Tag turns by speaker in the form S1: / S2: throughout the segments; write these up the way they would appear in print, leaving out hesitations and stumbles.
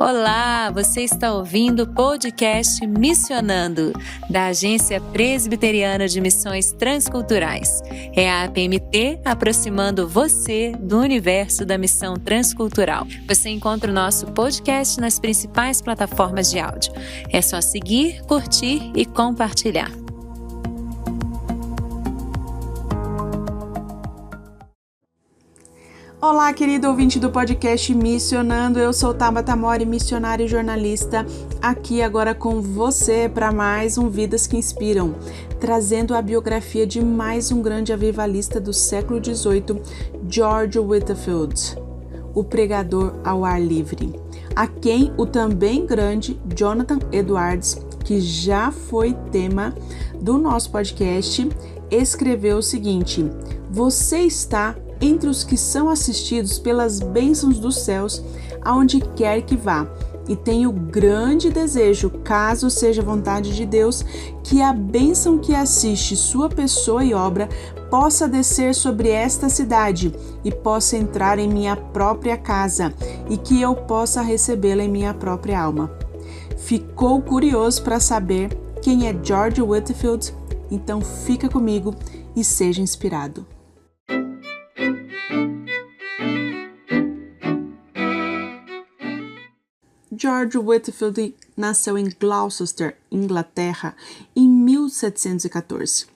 S1: Olá, você está ouvindo o podcast Missionando, da Agência Presbiteriana de Missões Transculturais. É a APMT aproximando você do universo da missão transcultural. Você encontra o nosso podcast nas principais plataformas de áudio. É só seguir, curtir e compartilhar.
S2: Olá, querido ouvinte do podcast Missionando, eu sou Tabata Mori, missionária e jornalista, aqui agora com você para mais um Vidas que Inspiram, trazendo a biografia de mais um grande avivalista do século XVIII, George Whitefield, o pregador ao ar livre, a quem o também grande Jonathan Edwards, que já foi tema do nosso podcast, escreveu o seguinte: você está entre os que são assistidos pelas bênçãos dos céus, aonde quer que vá. E tenho grande desejo, caso seja vontade de Deus, que a bênção que assiste sua pessoa e obra possa descer sobre esta cidade e possa entrar em minha própria casa e que eu possa recebê-la em minha própria alma. Ficou curioso para saber quem é George Whitefield? Então fica comigo e seja inspirado. George Whitefield nasceu em Gloucester, Inglaterra, em 1714.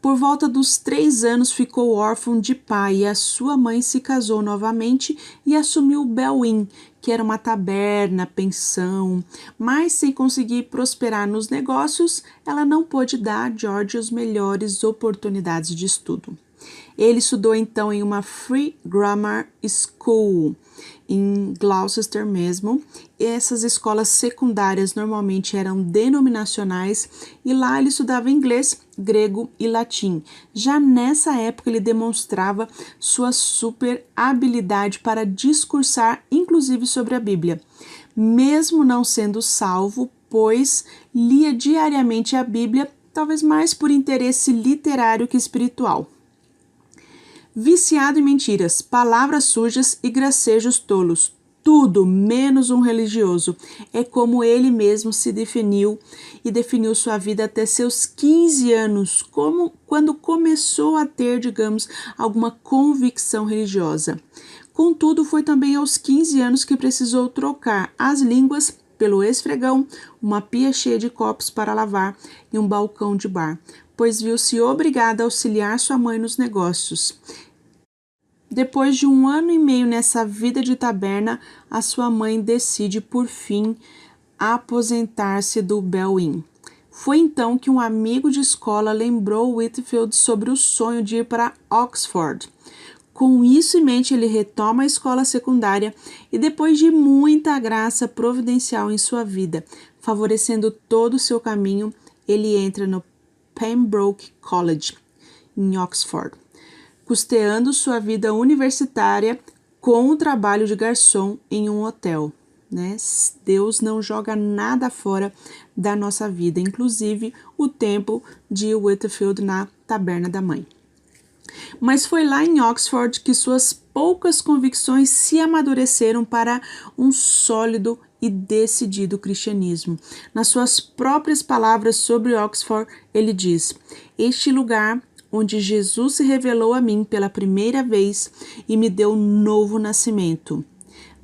S2: Por volta dos 3 anos ficou órfão de pai e a sua mãe se casou novamente e assumiu o Bell Inn, que era uma taberna, pensão, mas sem conseguir prosperar nos negócios, ela não pôde dar a George as melhores oportunidades de estudo. Ele estudou então em uma Free Grammar School, em Gloucester mesmo. Essas escolas secundárias normalmente eram denominacionais e lá ele estudava inglês, grego e latim. Já nessa época ele demonstrava sua super habilidade para discursar, inclusive sobre a Bíblia. Mesmo não sendo salvo, pois lia diariamente a Bíblia, talvez mais por interesse literário que espiritual. Viciado em mentiras, palavras sujas e gracejos tolos, tudo menos um religioso. É como ele mesmo se definiu e definiu sua vida até seus 15 anos, como quando começou a ter, digamos, alguma convicção religiosa. Contudo, foi também aos 15 anos que precisou trocar as línguas pelo esfregão, uma pia cheia de copos para lavar e um balcão de bar, pois viu-se obrigada a auxiliar sua mãe nos negócios. Depois de 1 ano e meio nessa vida de taberna, a sua mãe decide, por fim, aposentar-se do Bell Inn. Foi então que um amigo de escola lembrou Whitefield sobre o sonho de ir para Oxford. Com isso em mente, ele retoma a escola secundária e, depois de muita graça providencial em sua vida, favorecendo todo o seu caminho, ele entra no Pembroke College, em Oxford, custeando sua vida universitária com o trabalho de garçom em um hotel. Deus não joga nada fora da nossa vida, inclusive o tempo de Whitefield na taberna da mãe. Mas foi lá em Oxford que suas poucas convicções se amadureceram para um sólido e decidido cristianismo. Nas suas próprias palavras sobre Oxford, ele diz: este lugar onde Jesus se revelou a mim pela primeira vez e me deu um novo nascimento.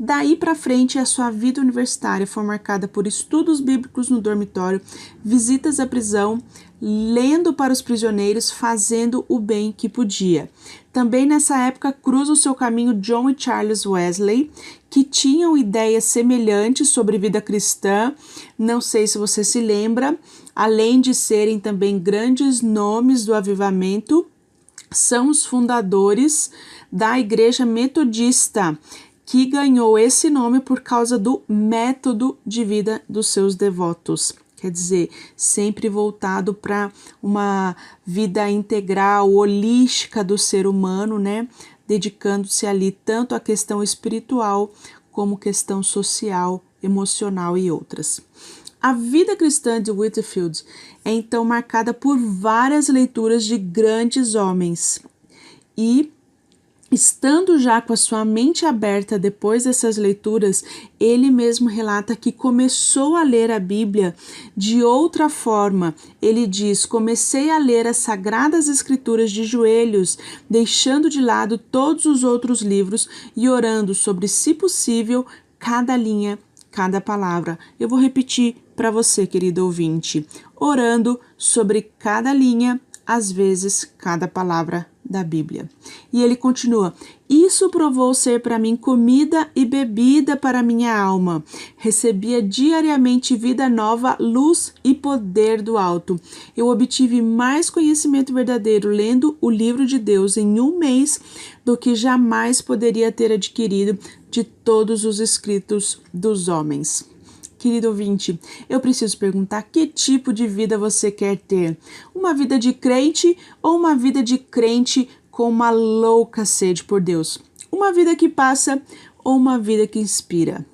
S2: Daí para frente, a sua vida universitária foi marcada por estudos bíblicos no dormitório, visitas à prisão, lendo para os prisioneiros, fazendo o bem que podia. Também nessa época cruza o seu caminho John e Charles Wesley, que tinham ideias semelhantes sobre vida cristã. Não sei se você se lembra, além de serem também grandes nomes do avivamento, são os fundadores da Igreja Metodista, que ganhou esse nome por causa do método de vida dos seus devotos. Quer dizer, sempre voltado para uma vida integral, holística do ser humano, dedicando-se ali tanto à questão espiritual como questão social, emocional e outras. A vida cristã de Whitefield é então marcada por várias leituras de grandes homens e Estando já com a sua mente aberta depois dessas leituras, ele mesmo relata que começou a ler a Bíblia de outra forma. Ele diz: comecei a ler as Sagradas Escrituras de joelhos, deixando de lado todos os outros livros e orando sobre, se possível, cada linha, cada palavra. Eu vou repetir para você, querido ouvinte: orando sobre cada linha, às vezes cada palavra da Bíblia. E ele continua: isso provou ser para mim comida e bebida para minha alma. Recebia diariamente vida nova, luz e poder do alto. Eu obtive mais conhecimento verdadeiro lendo o livro de Deus em um mês do que jamais poderia ter adquirido de todos os escritos dos homens. Querido ouvinte, eu preciso perguntar: que tipo de vida você quer ter? Uma vida de crente ou uma vida de crente com uma louca sede por Deus? Uma vida que passa ou uma vida que inspira?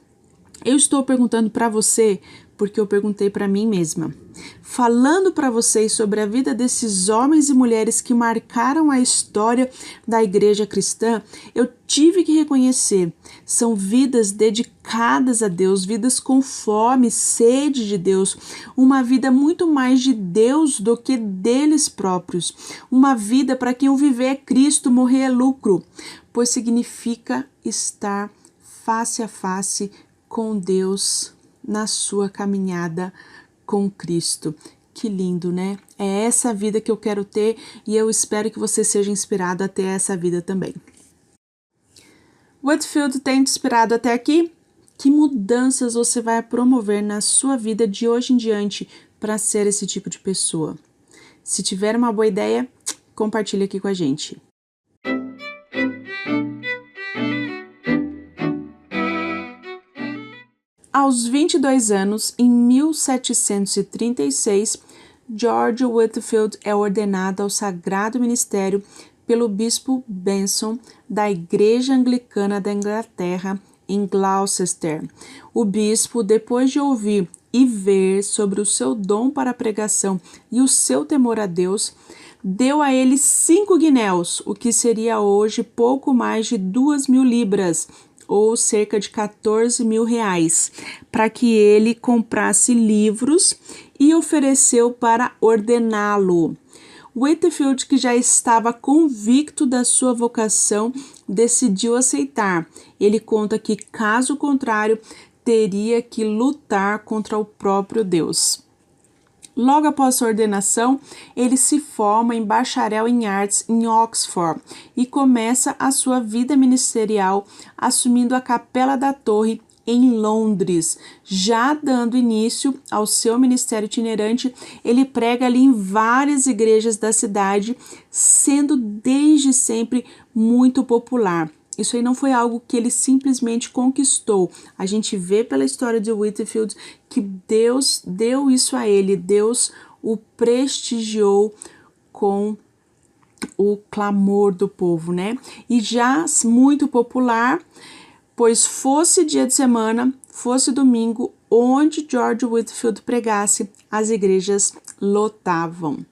S2: Eu estou perguntando para você porque eu perguntei para mim mesma. Falando para vocês sobre a vida desses homens e mulheres que marcaram a história da igreja cristã, eu tive que reconhecer: são vidas dedicadas a Deus, vidas com fome, sede de Deus, uma vida muito mais de Deus do que deles próprios, uma vida para quem o viver é Cristo, morrer é lucro, pois significa estar face a face com Deus na sua caminhada com Cristo. Que lindo, né? É essa vida que eu quero ter e eu espero que você seja inspirado a ter essa vida também. Whitefield tem te inspirado até aqui? Que mudanças você vai promover na sua vida de hoje em diante para ser esse tipo de pessoa? Se tiver uma boa ideia, compartilhe aqui com a gente. Aos 22 anos, em 1736, George Whitefield é ordenado ao sagrado ministério pelo bispo Benson da Igreja Anglicana da Inglaterra, em Gloucester. O bispo, depois de ouvir e ver sobre o seu dom para a pregação e o seu temor a Deus, deu a ele 5 guinéus, o que seria hoje pouco mais de 2.000 libras, ou cerca de 14 mil reais, para que ele comprasse livros e ofereceu para ordená-lo. Whitefield, que já estava convicto da sua vocação, decidiu aceitar. Ele conta que, caso contrário, teria que lutar contra o próprio Deus. Logo após sua ordenação, ele se forma em bacharel em artes em Oxford e começa a sua vida ministerial assumindo a Capela da Torre em Londres. Já dando início ao seu ministério itinerante, ele prega ali em várias igrejas da cidade, sendo desde sempre muito popular. Isso aí não foi algo que ele simplesmente conquistou. A gente vê pela história de Whitefield que Deus deu isso a ele, Deus o prestigiou com o clamor do povo, né? E já muito popular, pois fosse dia de semana, fosse domingo, onde George Whitefield pregasse, as igrejas lotavam.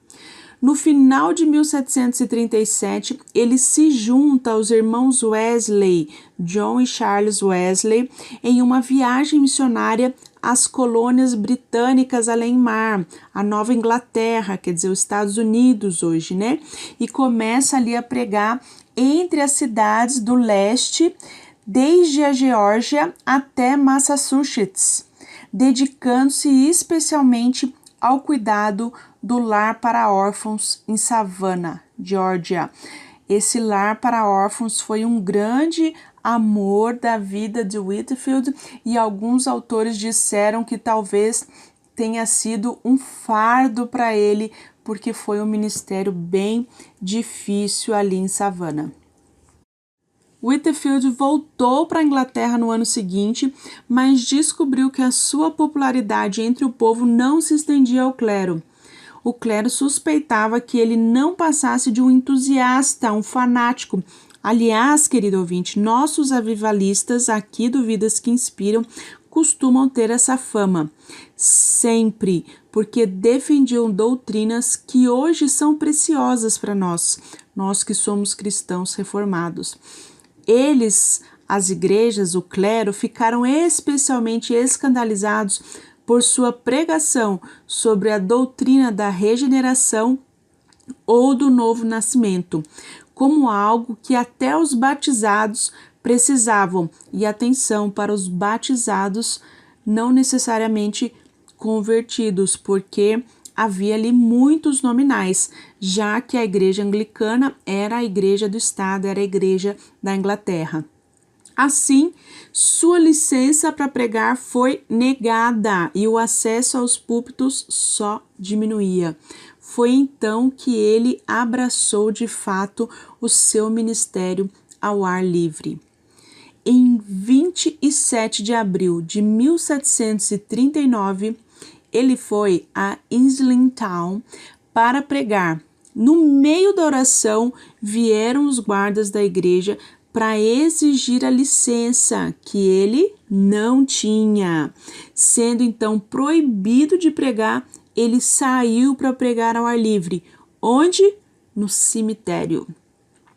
S2: No final de 1737, ele se junta aos irmãos Wesley, John e Charles Wesley, em uma viagem missionária às colônias britânicas além-mar, a Nova Inglaterra, quer dizer, os Estados Unidos hoje, né? E começa ali a pregar entre as cidades do leste, desde a Geórgia até Massachusetts, dedicando-se especialmente ao cuidado do lar para órfãos em Savannah, Geórgia. Esse lar para órfãos foi um grande amor da vida de Whitefield e alguns autores disseram que talvez tenha sido um fardo para ele, porque foi um ministério bem difícil ali em Savannah. Whitefield voltou para a Inglaterra no ano seguinte, mas descobriu que a sua popularidade entre o povo não se estendia ao clero. O clero suspeitava que ele não passasse de um entusiasta, um fanático. Aliás, querido ouvinte, nossos avivalistas aqui do Vidas que Inspiram costumam ter essa fama. Sempre, porque defendiam doutrinas que hoje são preciosas para nós que somos cristãos reformados. Eles, as igrejas, o clero, ficaram especialmente escandalizados por sua pregação sobre a doutrina da regeneração ou do novo nascimento, como algo que até os batizados precisavam. E atenção para os batizados, não necessariamente convertidos, porque havia ali muitos nominais, já que a igreja anglicana era a igreja do estado, era a igreja da Inglaterra. Assim, sua licença para pregar foi negada e o acesso aos púlpitos só diminuía. Foi então que ele abraçou de fato o seu ministério ao ar livre. Em 27 de abril de 1739, ele foi a Islington para pregar. No meio da oração, vieram os guardas da igreja para exigir a licença que ele não tinha. Sendo então proibido de pregar, ele saiu para pregar ao ar livre. Onde? No cemitério.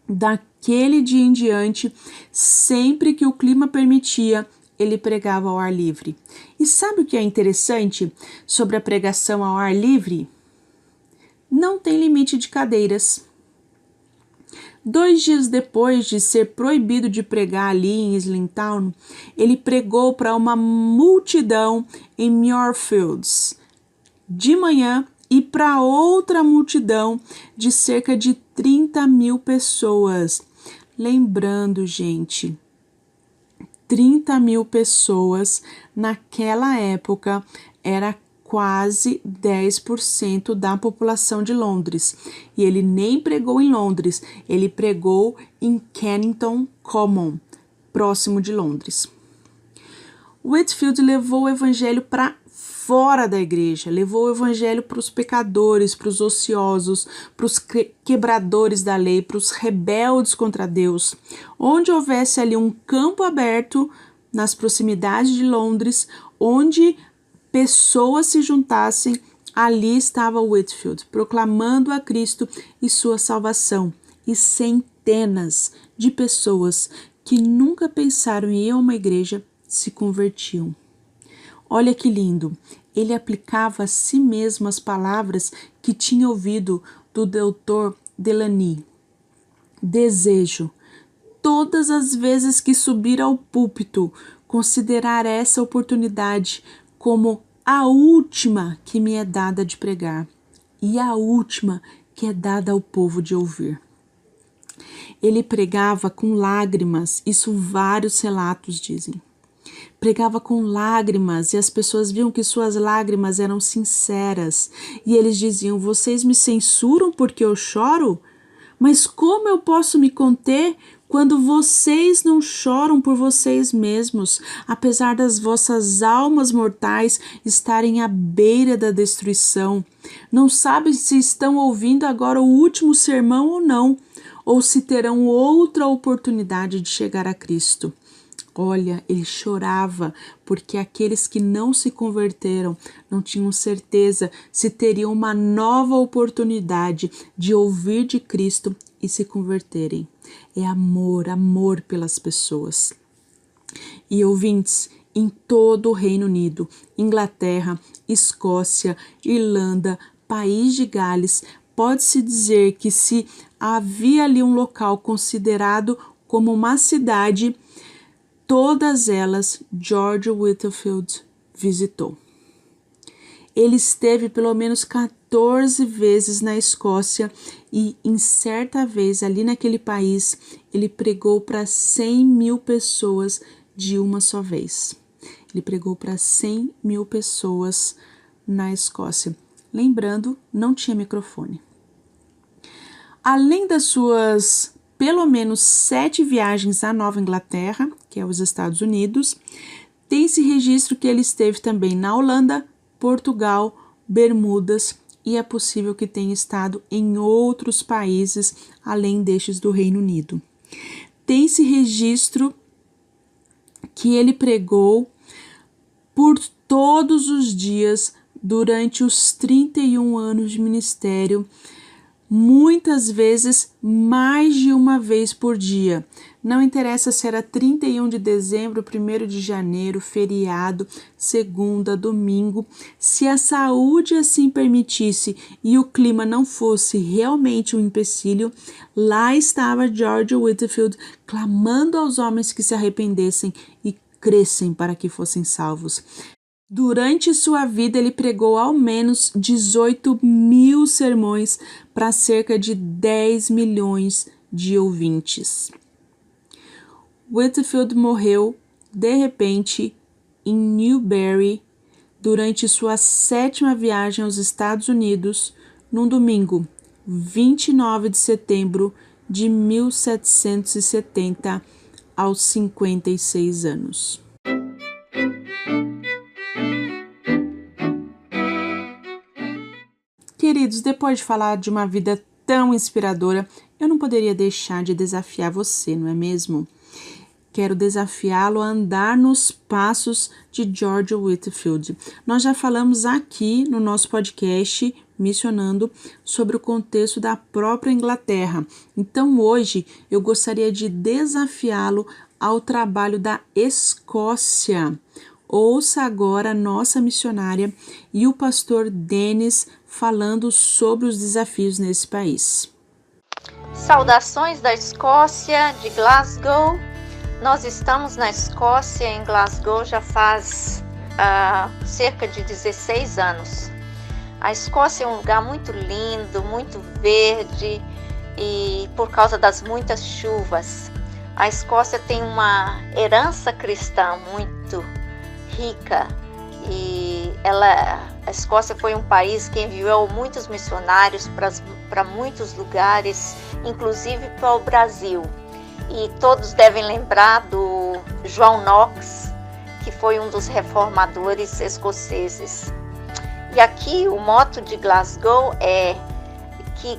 S2: Daquele dia em diante, sempre que o clima permitia, ele pregava ao ar livre. E sabe o que é interessante sobre a pregação ao ar livre? Não tem limite de cadeiras. 2 dias depois de ser proibido de pregar ali em Islington, ele pregou para uma multidão em Moorfields de manhã e para outra multidão de cerca de 30 mil pessoas. Lembrando, gente, 30 mil pessoas naquela época era quase 10% da população de Londres. E ele nem pregou em Londres, ele pregou em Kennington Common, próximo de Londres. Whitefield levou o evangelho para fora da igreja, levou o evangelho para os pecadores, para os ociosos, para os quebradores da lei, para os rebeldes contra Deus. Onde houvesse ali um campo aberto, nas proximidades de Londres, onde pessoas se juntassem, ali estava Whitefield, proclamando a Cristo e sua salvação. E centenas de pessoas que nunca pensaram em ir a uma igreja se convertiam. Olha que lindo, ele aplicava a si mesmo as palavras que tinha ouvido do Dr. Delany. Desejo, todas as vezes que subir ao púlpito, considerar essa oportunidade como a última que me é dada de pregar e a última que é dada ao povo de ouvir. Ele pregava com lágrimas, isso vários relatos dizem. Pregava com lágrimas e as pessoas viam que suas lágrimas eram sinceras. E eles diziam, vocês me censuram porque eu choro? Mas como eu posso me conter quando vocês não choram por vocês mesmos, apesar das vossas almas mortais estarem à beira da destruição? Não sabem se estão ouvindo agora o último sermão ou não, ou se terão outra oportunidade de chegar a Cristo. Olha, ele chorava porque aqueles que não se converteram não tinham certeza se teriam uma nova oportunidade de ouvir de Cristo e se converterem. É amor, amor pelas pessoas. E ouvintes, em todo o Reino Unido, Inglaterra, Escócia, Irlanda, País de Gales, pode-se dizer que se havia ali um local considerado como uma cidade, todas elas George Whitefield visitou. Ele esteve pelo menos 14 vezes na Escócia e em certa vez ali naquele país ele pregou para 100 mil pessoas de uma só vez. Ele pregou para 100 mil pessoas na Escócia. Lembrando, não tinha microfone. Além das suas pelo menos 7 viagens à Nova Inglaterra, que é os Estados Unidos, tem-se registro que ele esteve também na Holanda, Portugal, Bermudas e é possível que tenha estado em outros países além destes do Reino Unido. Tem-se registro que ele pregou por todos os dias durante os 31 anos de ministério, muitas vezes mais de uma vez por dia. Não interessa se era 31 de dezembro, 1º de janeiro, feriado, segunda, domingo. Se a saúde assim permitisse e o clima não fosse realmente um empecilho, lá estava George Whitefield clamando aos homens que se arrependessem e crescem para que fossem salvos. Durante sua vida, ele pregou ao menos 18.000 sermões para cerca de 10 milhões de ouvintes. Whitefield morreu, de repente, em Newbury, durante sua 7ª viagem aos Estados Unidos, num domingo, 29 de setembro de 1770, aos 56 anos. Queridos, depois de falar de uma vida tão inspiradora, eu não poderia deixar de desafiar você, não é mesmo? Quero desafiá-lo a andar nos passos de George Whitefield. Nós já falamos aqui no nosso podcast Missionando sobre o contexto da própria Inglaterra. Então hoje eu gostaria de desafiá-lo ao trabalho da Escócia. Ouça agora a nossa missionária e o pastor Dennis falando sobre os desafios nesse país.
S3: Saudações da Escócia, de Glasgow. Nós estamos na Escócia, em Glasgow, já faz cerca de 16 anos. A Escócia é um lugar muito lindo, muito verde e por causa das muitas chuvas. A Escócia tem uma herança cristã muito rica e a Escócia foi um país que enviou muitos missionários para muitos lugares, inclusive para o Brasil. E todos devem lembrar do João Knox, que foi um dos reformadores escoceses. E aqui o moto de Glasgow é que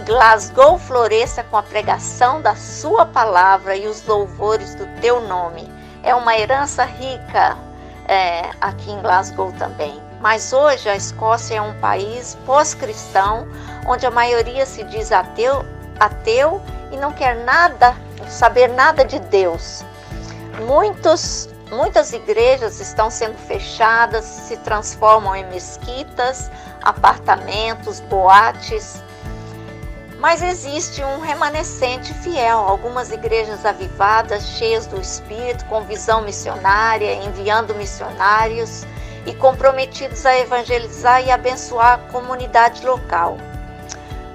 S3: Glasgow floresça com a pregação da sua palavra e os louvores do teu nome. É uma herança rica aqui em Glasgow também. Mas hoje a Escócia é um país pós-cristão, onde a maioria se diz ateu e não quer saber nada de Deus. Muitas igrejas estão sendo fechadas, se transformam em mesquitas, apartamentos, boates. Mas existe um remanescente fiel, algumas igrejas avivadas, cheias do Espírito, com visão missionária, enviando missionários e comprometidos a evangelizar e abençoar a comunidade local.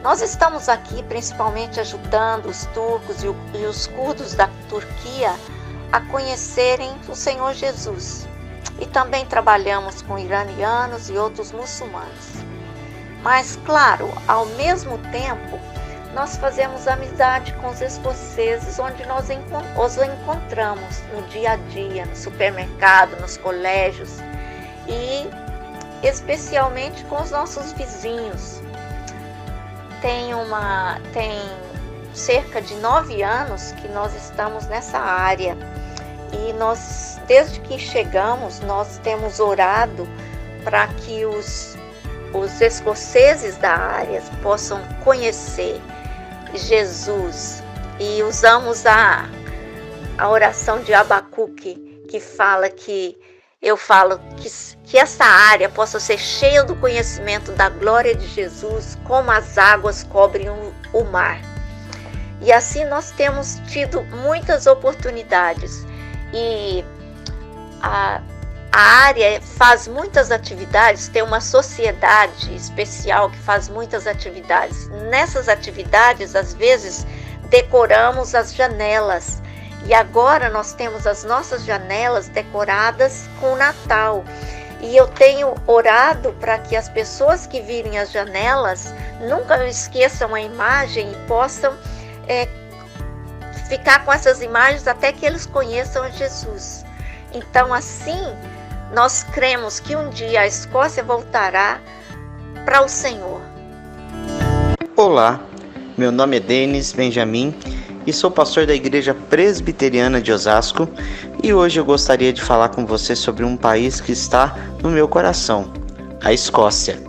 S3: Nós estamos aqui principalmente ajudando os turcos e os curdos da Turquia a conhecerem o Senhor Jesus. E também trabalhamos com iranianos e outros muçulmanos. Mas, claro, ao mesmo tempo, nós fazemos amizade com os escoceses, onde nós os encontramos no dia a dia, no supermercado, nos colégios e especialmente com os nossos vizinhos. Tem cerca de 9 anos que nós estamos nessa área e nós, desde que chegamos, nós temos orado para que os escoceses da área possam conhecer Jesus e usamos a oração de Abacuque que fala que essa área possa ser cheia do conhecimento da glória de Jesus, como as águas cobrem o mar. E assim nós temos tido muitas oportunidades. E a área faz muitas atividades, tem uma sociedade especial que faz muitas atividades. Nessas atividades, às vezes, decoramos as janelas. E agora nós temos as nossas janelas decoradas com o Natal. E eu tenho orado para que as pessoas que virem as janelas nunca esqueçam a imagem e possam ficar com essas imagens até que eles conheçam a Jesus. Então, assim, nós cremos que um dia a Escócia voltará para o Senhor.
S4: Olá, meu nome é Denis Benjamin e sou pastor da Igreja Presbiteriana de Osasco, e hoje eu gostaria de falar com você sobre um país que está no meu coração, a Escócia.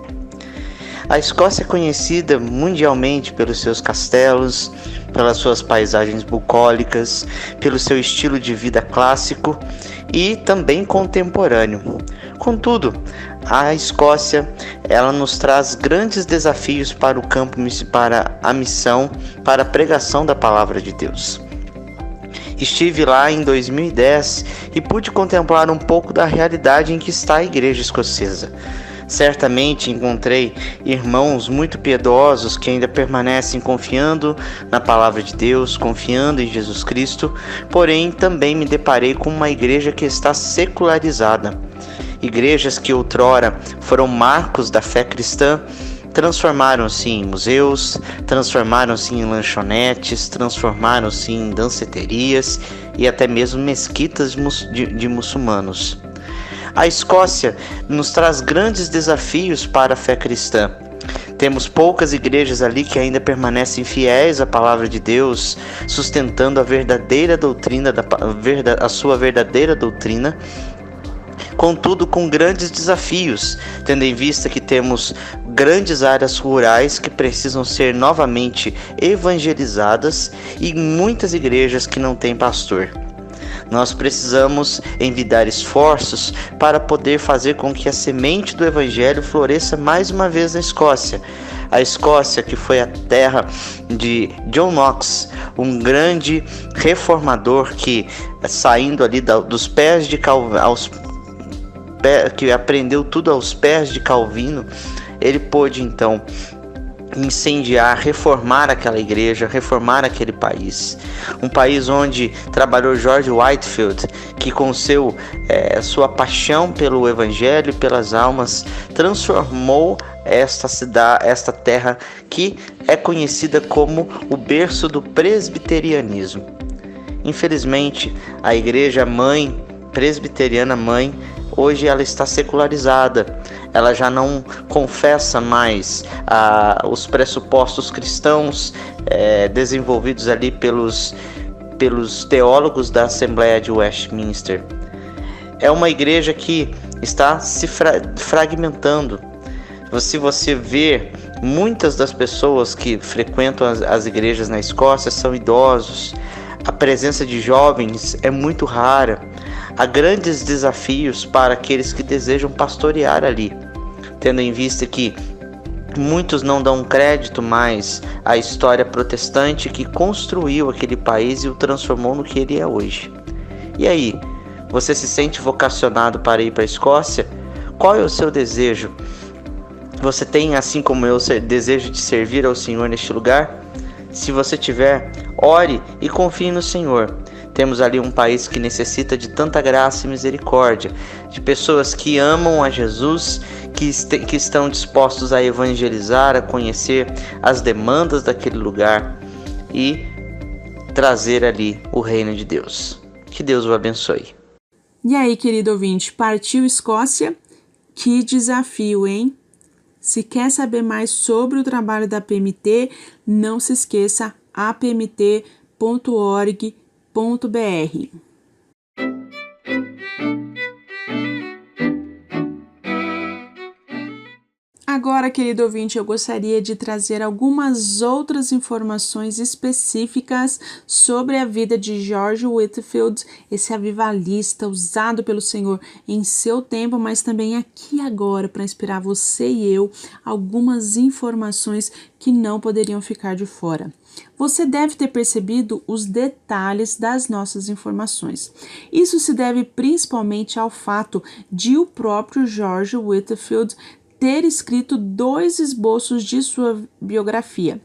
S4: A Escócia é conhecida mundialmente pelos seus castelos, pelas suas paisagens bucólicas, pelo seu estilo de vida clássico e também contemporâneo. Contudo, a Escócia, ela nos traz grandes desafios para o campo, para a missão, para a pregação da palavra de Deus. Estive lá em 2010 e pude contemplar um pouco da realidade em que está a igreja escocesa. Certamente encontrei irmãos muito piedosos que ainda permanecem confiando na palavra de Deus, confiando em Jesus Cristo, porém também me deparei com uma igreja que está secularizada. Igrejas que outrora foram marcos da fé cristã transformaram-se em museus, transformaram-se em lanchonetes, transformaram-se em danceterias e até mesmo mesquitas de muçulmanos. A Escócia nos traz grandes desafios para a fé cristã. Temos poucas igrejas ali que ainda permanecem fiéis à palavra de Deus, sustentando a verdadeira doutrina, a sua verdadeira doutrina. Contudo, com grandes desafios, tendo em vista que temos grandes áreas rurais que precisam ser novamente evangelizadas e muitas igrejas que não têm pastor. Nós precisamos envidar esforços para poder fazer com que a semente do Evangelho floresça mais uma vez na Escócia. A Escócia, que foi a terra de John Knox, um grande reformador que, saindo ali dos pés de Calvino, que aprendeu tudo aos pés de Calvino, ele pôde então incendiar, reformar aquela igreja, reformar aquele país. Um país onde trabalhou George Whitefield, que com sua paixão pelo evangelho e pelas almas, transformou esta terra que é conhecida como o berço do presbiterianismo. Infelizmente, a igreja mãe, presbiteriana mãe, hoje ela está secularizada, ela já não confessa mais os pressupostos cristãos desenvolvidos ali pelos teólogos da Assembleia de Westminster. É uma igreja que está se fragmentando. Se você ver, muitas das pessoas que frequentam as igrejas na Escócia são idosos. A presença de jovens é muito rara. Há grandes desafios para aqueles que desejam pastorear ali, tendo em vista que muitos não dão crédito mais à história protestante que construiu aquele país e o transformou no que ele é hoje. E aí, você se sente vocacionado para ir para a Escócia? Qual é o seu desejo? Você tem, assim como eu, desejo de servir ao Senhor neste lugar? Se você tiver, ore e confie no Senhor. Temos ali um país que necessita de tanta graça e misericórdia, de pessoas que amam a Jesus, que estão dispostos a evangelizar, a conhecer as demandas daquele lugar e trazer ali o reino de Deus. Que Deus o abençoe.
S2: E aí, querido ouvinte, partiu Escócia? Que desafio, hein? Se quer saber mais sobre o trabalho da PMT, não se esqueça, apmt.org.br. Agora, querido ouvinte, eu gostaria de trazer algumas outras informações específicas sobre a vida de George Whitefield, esse avivalista usado pelo Senhor em seu tempo, mas também aqui agora para inspirar você e eu algumas informações que não poderiam ficar de fora. Você deve ter percebido os detalhes das nossas informações. Isso se deve principalmente ao fato de o próprio George Whitefield ter escrito 2 esboços de sua biografia.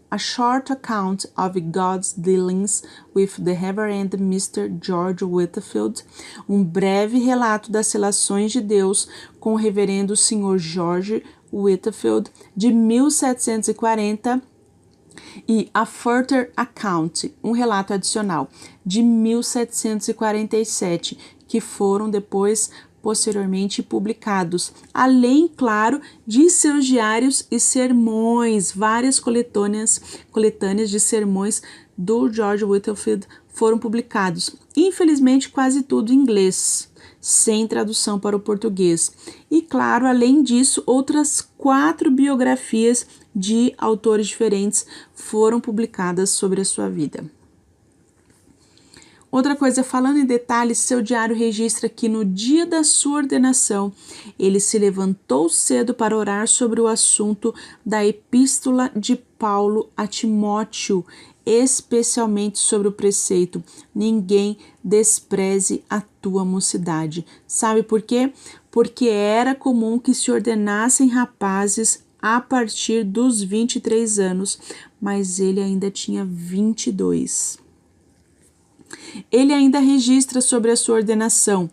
S2: A Short Account of God's Dealings with the Reverend Mr. George Whitefield, um breve relato das relações de Deus com o reverendo Sr. George Whitefield, de 1740, e A Further Account, um relato adicional, de 1747, que foram depois posteriormente publicados, além, claro, de seus diários e sermões, várias coletâneas de sermões do George Whitefield foram publicados. Infelizmente, quase tudo em inglês, sem tradução para o português. E, claro, além disso, outras 4 biografias de autores diferentes foram publicadas sobre a sua vida. Outra coisa, falando em detalhes, seu diário registra que no dia da sua ordenação, ele se levantou cedo para orar sobre o assunto da epístola de Paulo a Timóteo, especialmente sobre o preceito: ninguém despreze a tua mocidade. Sabe por quê? Porque era comum que se ordenassem rapazes a partir dos 23 anos, mas ele ainda tinha 22. Ele ainda registra sobre a sua ordenação: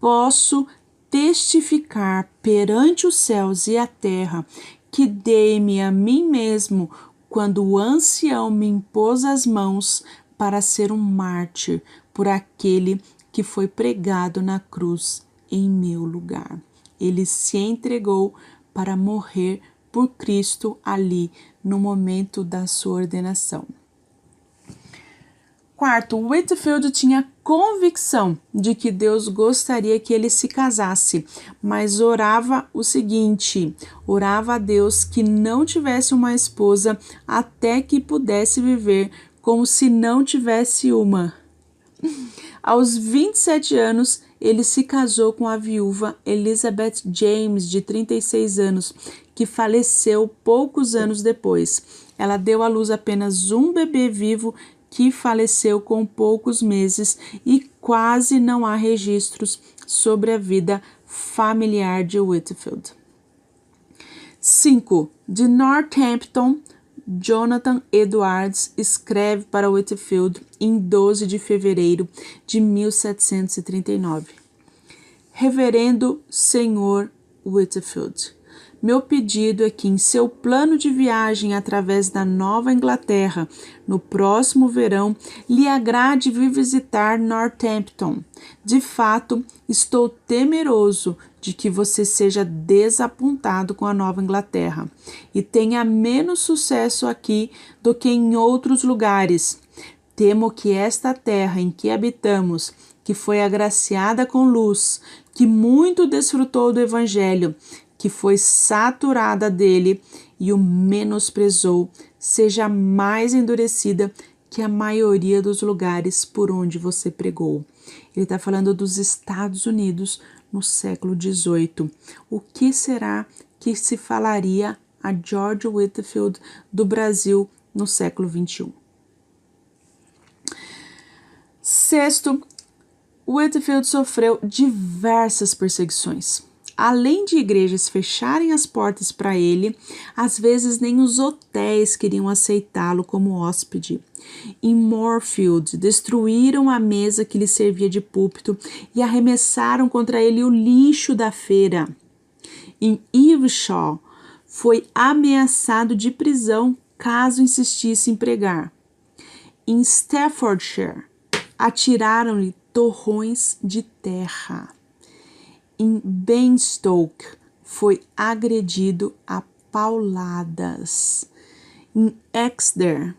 S2: posso testificar perante os céus e a terra que dei-me a mim mesmo quando o ancião me impôs as mãos para ser um mártir por aquele que foi pregado na cruz em meu lugar. Ele se entregou para morrer por Cristo ali no momento da sua ordenação. Quarto, Whitefield tinha convicção de que Deus gostaria que ele se casasse, mas orava o seguinte: orava a Deus que não tivesse uma esposa até que pudesse viver como se não tivesse uma. Aos 27 anos, ele se casou com a viúva Elizabeth James, de 36 anos, que faleceu poucos anos depois. Ela deu à luz apenas um bebê vivo que faleceu com poucos meses e quase não há registros sobre a vida familiar de Whitefield. 5. De Northampton, Jonathan Edwards escreve para Whitefield em 12 de fevereiro de 1739. Reverendo Senhor Whitefield, meu pedido é que em seu plano de viagem através da Nova Inglaterra, no próximo verão, lhe agrade vir visitar Northampton. De fato, estou temeroso de que você seja desapontado com a Nova Inglaterra e tenha menos sucesso aqui do que em outros lugares. Temo que esta terra em que habitamos, que foi agraciada com luz, que muito desfrutou do Evangelho, que foi saturada dele e o menosprezou, seja mais endurecida que a maioria dos lugares por onde você pregou. Ele está falando dos Estados Unidos no século XVIII. O que será que se falaria a George Whitefield do Brasil no século XXI? Sexto, Whitefield sofreu diversas perseguições. Além de igrejas fecharem as portas para ele, às vezes nem os hotéis queriam aceitá-lo como hóspede. Em Moorfield, destruíram a mesa que lhe servia de púlpito e arremessaram contra ele o lixo da feira. Em Evesham, foi ameaçado de prisão caso insistisse em pregar. Em Staffordshire, atiraram-lhe torrões de terra. Em Bainstoke, foi agredido a pauladas. Em Exeter,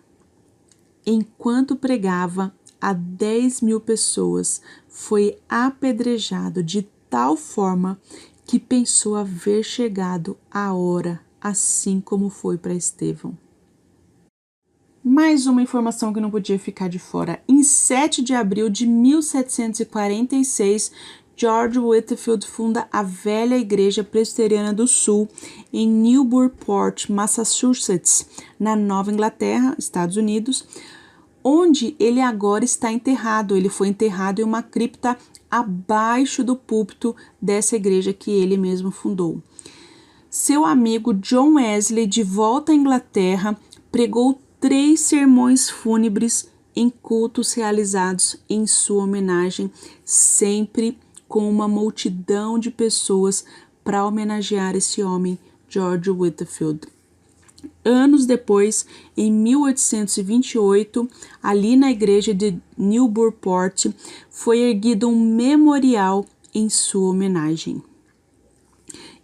S2: enquanto pregava a 10.000 pessoas, foi apedrejado de tal forma que pensou haver chegado a hora, assim como foi para Estevão. Mais uma informação que não podia ficar de fora. Em 7 de abril de 1746, George Whitefield funda a velha Igreja Presbiteriana do Sul em Newburyport, Massachusetts, na Nova Inglaterra, Estados Unidos, onde ele agora está enterrado. Ele foi enterrado em uma cripta abaixo do púlpito dessa igreja que ele mesmo fundou. Seu amigo John Wesley, de volta à Inglaterra, pregou 3 sermões fúnebres em cultos realizados em sua homenagem, sempre com uma multidão de pessoas para homenagear esse homem, George Whitefield. Anos depois, em 1828, ali na igreja de Newburyport, foi erguido um memorial em sua homenagem.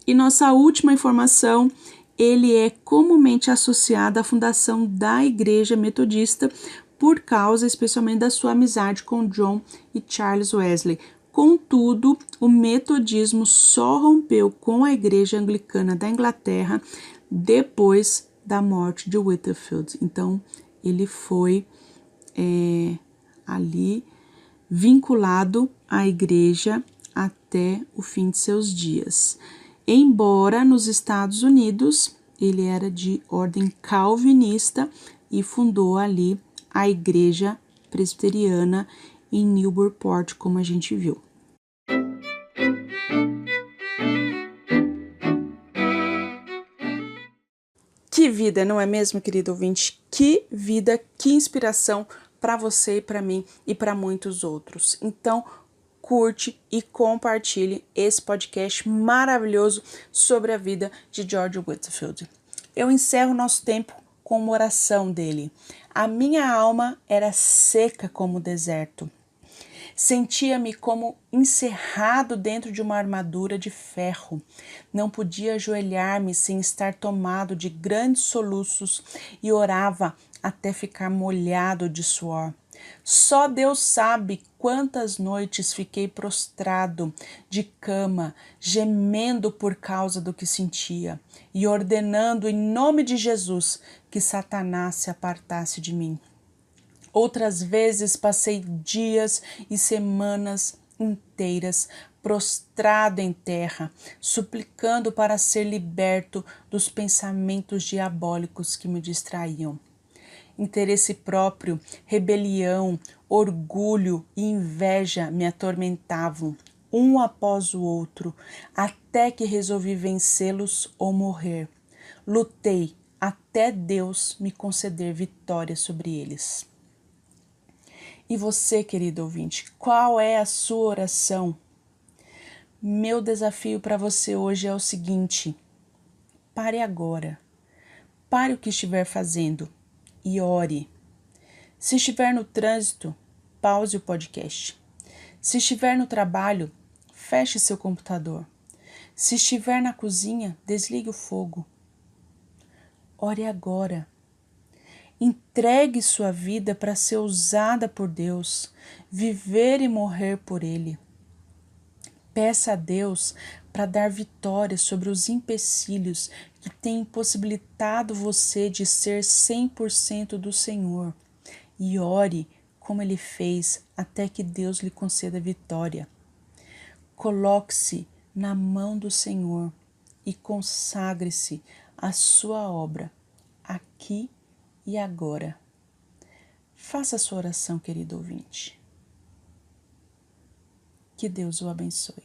S2: E nossa última informação, ele é comumente associado à fundação da Igreja Metodista por causa especialmente da sua amizade com John e Charles Wesley. Contudo, o metodismo só rompeu com a Igreja Anglicana da Inglaterra depois da morte de Whitefield. Então, ele foi ali vinculado à igreja até o fim de seus dias. Embora nos Estados Unidos ele era de ordem calvinista e fundou ali a Igreja Presbiteriana em Newburyport, como a gente viu. Que vida, não é mesmo, querido ouvinte? Que vida, que inspiração para você e para mim e para muitos outros. Então, curte e compartilhe esse podcast maravilhoso sobre a vida de George Whitefield. Eu encerro nosso tempo com uma oração dele. A minha alma era seca como o deserto. Sentia-me como encerrado dentro de uma armadura de ferro. Não podia ajoelhar-me sem estar tomado de grandes soluços e orava até ficar molhado de suor. Só Deus sabe quantas noites fiquei prostrado de cama, gemendo por causa do que sentia e ordenando em nome de Jesus que Satanás se apartasse de mim. Outras vezes passei dias e semanas inteiras prostrado em terra, suplicando para ser liberto dos pensamentos diabólicos que me distraíam. Interesse próprio, rebelião, orgulho e inveja me atormentavam, um após o outro, até que resolvi vencê-los ou morrer. Lutei até Deus me conceder vitória sobre eles. E você, querido ouvinte, qual é a sua oração? Meu desafio para você hoje é o seguinte: pare agora, pare o que estiver fazendo e ore. Se estiver no trânsito, pause o podcast. Se estiver no trabalho, feche seu computador. Se estiver na cozinha, desligue o fogo. Ore agora. Entregue sua vida para ser usada por Deus, viver e morrer por Ele. Peça a Deus para dar vitória sobre os empecilhos que têm impossibilitado você de ser 100% do Senhor. E ore como Ele fez até que Deus lhe conceda vitória. Coloque-se na mão do Senhor e consagre-se à sua obra, aqui e agora. Faça a sua oração, querido ouvinte. Que Deus o abençoe.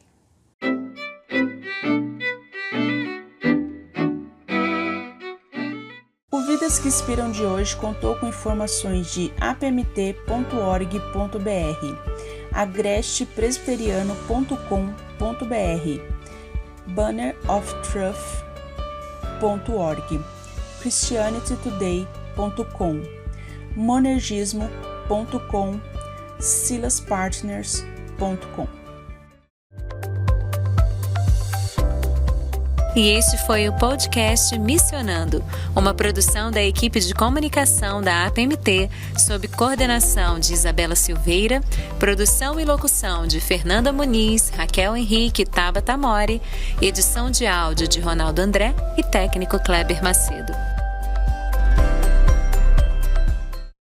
S2: O Vidas que Inspiram de hoje contou com informações de apmt.org.br, agrestepresbiteriano.com.br, banneroftruth.org, christianitytoday.com, monergismo.com, silaspartners.com.
S1: E este foi o podcast Missionando, uma produção da equipe de comunicação da APMT, sob coordenação de Isabela Silveira, produção e locução de Fernanda Muniz, Raquel Henrique e Tabata Mori, edição de áudio de Ronaldo André e técnico Kleber Macedo.